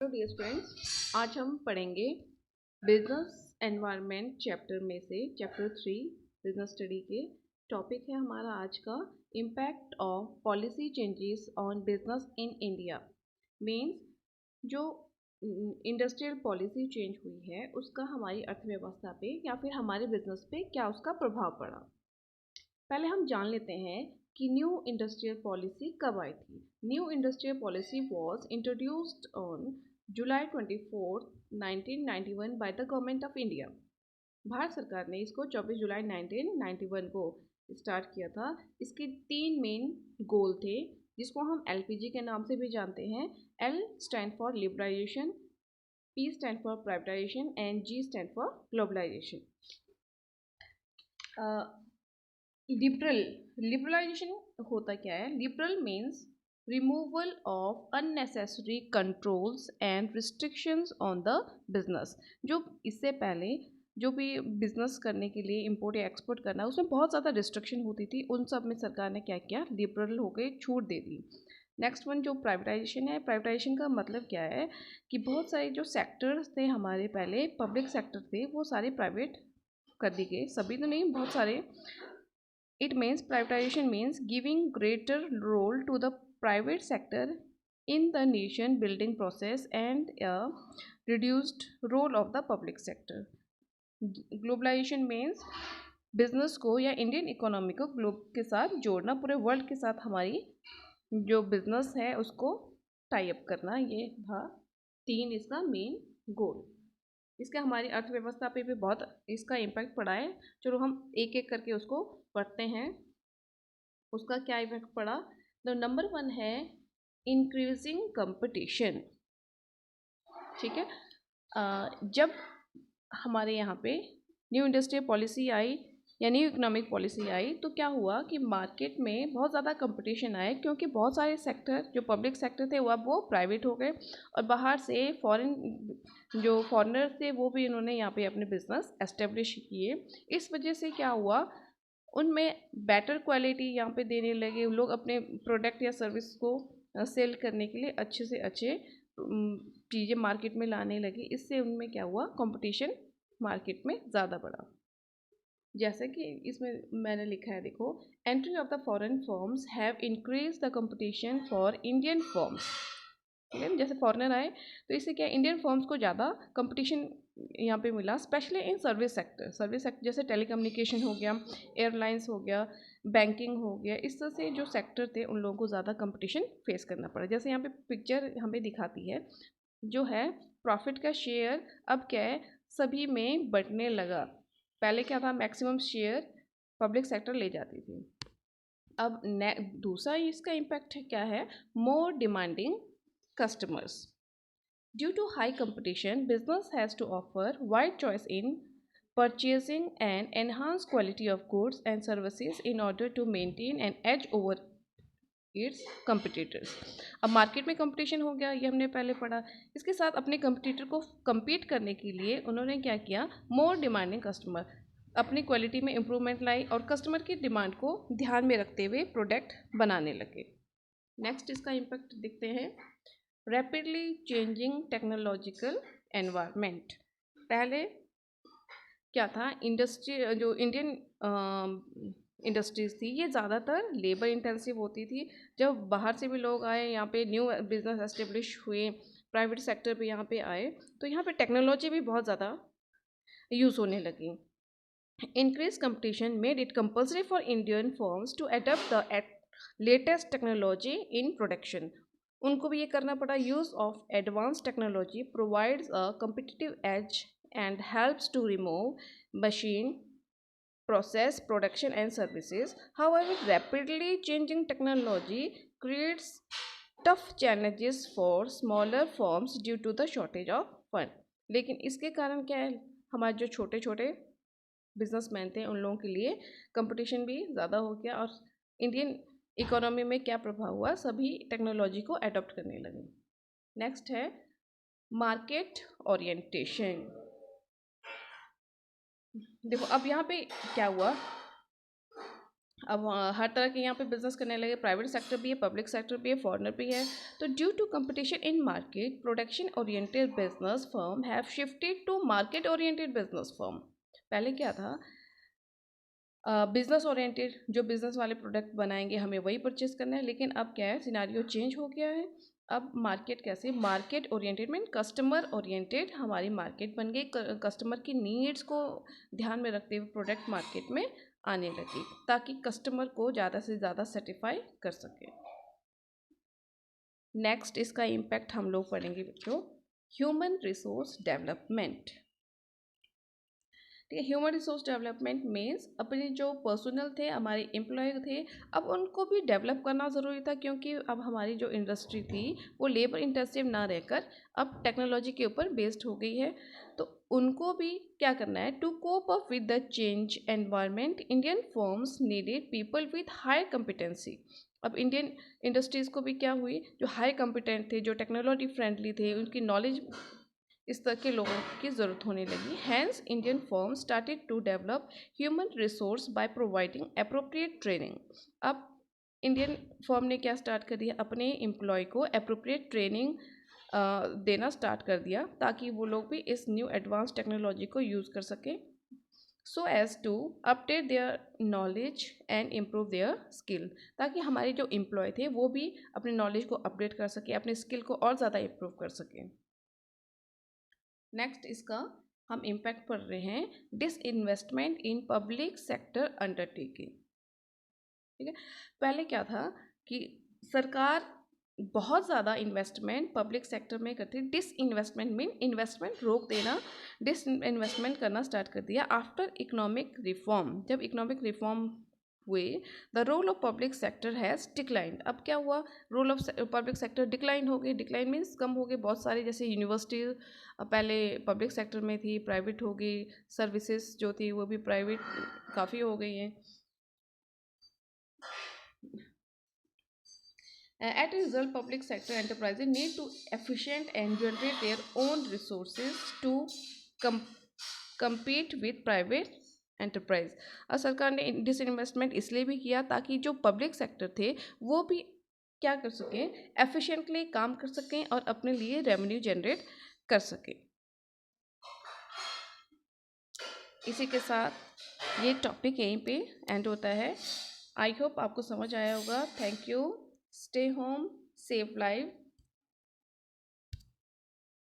Dear students, आज हम पढ़ेंगे बिजनेस एनवायरनमेंट चैप्टर में से चैप्टर 3 बिजनेस स्टडी के। टॉपिक है हमारा आज का impact of policy changes on business in India. Means जो इंडस्ट्रियल पॉलिसी चेंज हुई है उसका हमारी अर्थव्यवस्था पे या फिर हमारे बिजनेस पे क्या उसका प्रभाव पड़ा। पहले हम जान लेते हैं कि न्यू इंडस्ट्रियल पॉलिसी कब आई थी। New industrial policy was introduced on July 24, 1991 by the government of India. Bharat सरकार ने इसको 24 जुलाई 1991 को स्टार्ट किया था। इसके 3 मेन गोल थे जिसको हम एलपीजी के नाम से भी जानते हैं। L stand for liberalisation, P stand for privatisation and G stand for globalisation. Liberalisation होता क्या है? Liberal means removal of unnecessary controls and restrictions on the business. जो इससे पहले जो भी बिजनेस करने के लिए इंपोर्ट या एक्सपोर्ट करना उसमें बहुत ज़्यादा रिस्ट्रिक्शन होती थी, उन सब में सरकार ने क्या किया? लिबरल हो गए, छूट दे दी। नेक्स्ट वन जो प्राइवेटाइजेशन है, प्राइवेटाइजेशन का मतलब क्या है कि बहुत सारे जो सेक्टर्स थे हमारे पहले पब्लिक सेक्टर थे वो सारे प्राइवेट कर दी गए, सभी तो नहीं बहुत सारे। It means privatization means giving greater role to the private sector in the nation building process and a reduced role of the public sector. Globalization means business को या इंडियन इकोनॉमी को ग्लोब के साथ जोड़ना, पूरे वर्ल्ड के साथ हमारी जो बिजनेस है उसको टाई अप करना। ये था 3 इसका मेन गोल। इसका हमारी अर्थव्यवस्था पे भी बहुत इसका इम्पैक्ट पड़ा है। चलो हम एक एक करके उसको पढ़ते हैं। उसका क्या इफेक्ट पड़ा? तो नंबर 1 है इंक्रीजिंग कंपटीशन। ठीक है, जब हमारे यहाँ पे न्यू इंडस्ट्रियल पॉलिसी आई या न्यू इकोनॉमिक पॉलिसी आई तो क्या हुआ कि मार्केट में बहुत ज़्यादा कंपटीशन आए, क्योंकि बहुत सारे सेक्टर जो पब्लिक सेक्टर थे वो प्राइवेट हो गए और बाहर से जो फॉरेनर थे वो भी इन्होंने यहाँ पे अपने बिजनेस एस्टेब्लिश किए। इस वजह से क्या हुआ, उनमें बेटर क्वालिटी यहाँ पे देने लगे लोग, अपने प्रोडक्ट या सर्विस को सेल करने के लिए अच्छे से अच्छे चीज़ें मार्केट में लाने लगे। इससे उनमें क्या हुआ, कंपटीशन मार्केट में ज़्यादा बढ़ा। जैसे कि इसमें मैंने लिखा है, देखो, entry of the foreign firms have increase the competition for Indian firms. ठीक है, जैसे फॉरेनर आए तो इससे क्या इंडियन फर्म्स को ज़्यादा कंपटीशन यहाँ पे मिला, स्पेशली इन सर्विस सेक्टर जैसे टेलीकम्युनिकेशन हो गया, एयरलाइंस हो गया, बैंकिंग हो गया। इस तरह से जो सेक्टर थे उन लोगों को ज़्यादा कंपटीशन फेस करना पड़ा। जैसे यहाँ पे पिक्चर हमें दिखाती है जो है प्रॉफिट का शेयर अब क्या है सभी में बंटने लगा। पहले क्या था, मैक्सिमम शेयर पब्लिक सेक्टर ले जाती थी। अब दूसरा इसका इम्पैक्ट क्या है, more demanding customers. Due to high competition, business has to offer wide choice in purchasing and enhance quality of goods and services in order to maintain an edge over its competitors. अब market में competition हो गया, ये हमने पहले पढ़ा। इसके साथ अपने कंपटीटर को compete करने के लिए उन्होंने क्या किया, मोर डिमांडिंग कस्टमर, अपनी क्वालिटी में इम्प्रूवमेंट लाई और कस्टमर की डिमांड को ध्यान में रखते हुए प्रोडक्ट बनाने लगे। नेक्स्ट इसका इम्पैक्ट देखते हैं, रैपिडली चेंजिंग टेक्नोलॉजिकल एनवायरनमेंट। पहले क्या था, जो इंडियन इंडस्ट्रीज़ थी ये ज़्यादातर लेबर इंटेंसिव होती थी। जब बाहर से भी लोग आए यहाँ पे, न्यू बिजनेस एस्टेब्लिश हुए, प्राइवेट सेक्टर पे यहाँ पे आए तो यहाँ पे टेक्नोलॉजी भी बहुत ज़्यादा यूज़ होने लगी। Increase competition made it compulsory for Indian firms to adopt the latest technology in production. उनको भी ये करना पड़ा। Use of advance technology provides a competitive edge and helps to remove machine process production and services. However, rapidly changing technology creates tough challenges for smaller firms due to the shortage of fund. लेकिन इसके कारण क्या है, हमारे जो छोटे छोटे businessman थे उन लोगों के लिए कंपटीशन भी ज़्यादा हो गया और इंडियन इकोनॉमी में क्या प्रभाव हुआ, सभी टेक्नोलॉजी को अडॉप्ट करने लगे। नेक्स्ट है मार्केट ओरिएंटेशन। देखो अब यहाँ पे क्या हुआ, अब हर तरह के यहाँ पे बिजनेस करने लगे, प्राइवेट सेक्टर भी है, पब्लिक सेक्टर भी है, फॉरेनर भी है। तो due to competition in market, production oriented business firm have shifted to market oriented business firm. पहले क्या था, बिजनेस ओरिएंटेड, जो बिजनेस वाले प्रोडक्ट बनाएंगे हमें वही परचेज करना है, लेकिन अब क्या है, सिनारियो चेंज हो गया है। अब मार्केट कैसे, market oriented mean customer oriented हमारी मार्केट बन गई, कस्टमर की नीड्स को ध्यान में रखते हुए प्रोडक्ट मार्केट में आने लगी, ताकि कस्टमर को ज़्यादा से ज़्यादा सेटिस्फाई कर सके। नेक्स्ट इसका इम्पैक्ट हम लोग पढ़ेंगे बच्चों, ह्यूमन रिसोर्स डेवलपमेंट। ठीक है, ह्यूमन रिसोर्स डेवलपमेंट मीन्स अपने जो पर्सनल थे, हमारे एम्प्लॉय थे, अब उनको भी डेवलप करना ज़रूरी था, क्योंकि अब हमारी जो इंडस्ट्री थी वो लेबर इंटेंसिव ना रहकर अब टेक्नोलॉजी के ऊपर बेस्ड हो गई है। तो उनको भी क्या करना है, to cope up with the change environment, Indian firms needed people with higher competency. अब इंडियन इंडस्ट्रीज़ को भी क्या हुई, जो हाई कम्पिटेंट थे, जो टेक्नोलॉजी फ्रेंडली थे, उनकी नॉलेज इस तरह के लोगों की ज़रूरत होने लगी। Hence Indian firm started to develop human resource by providing appropriate training. अब इंडियन फर्म ने क्या स्टार्ट कर दिया, अपने एम्प्लॉय को अप्रोप्रिएट ट्रेनिंग देना स्टार्ट कर दिया, ताकि वो लोग भी इस न्यू एडवांस टेक्नोलॉजी को यूज़ कर सकें, so as to update their knowledge and improve their skill, ताकि हमारे जो एम्प्लॉय थे वो भी अपने नॉलेज को अपडेट कर सके, अपने स्किल को और ज़्यादा इम्प्रूव कर सकें। नेक्स्ट इसका हम इम्पैक्ट पढ़ रहे हैं, disinvestment in public sector undertaking. ठीक है, पहले क्या था कि सरकार बहुत ज़्यादा इन्वेस्टमेंट पब्लिक सेक्टर में करती, डिसइन्वेस्टमेंट मीन इन्वेस्टमेंट रोक देना, डिसइन्वेस्टमेंट करना स्टार्ट कर दिया आफ्टर इकोनॉमिक रिफॉर्म। जब इकोनॉमिक रिफॉर्म हुए, the role of public sector has declined. अब क्या हुआ, role of public sector decline हो गई, डिक्लाइन मीन्स कम हो गए। बहुत सारे जैसे यूनिवर्सिटी पहले पब्लिक सेक्टर में थी, प्राइवेट हो गई, सर्विसेज जो थी वो भी प्राइवेट काफ़ी हो गई हैं। At a result, public sector enterprises need to efficient and generate their own resources to compete with private enterprise। और सरकार ने डिसइन्वेस्टमेंट इसलिए भी किया ताकि जो पब्लिक सेक्टर थे वो भी क्या कर सकें, एफिशिएंटली काम कर सकें और अपने लिए रेवेन्यू जनरेट कर सकें। इसी के साथ ये टॉपिक यहीं पे एंड होता है। आई होप आपको समझ आया होगा। Thank you. Stay home, save life.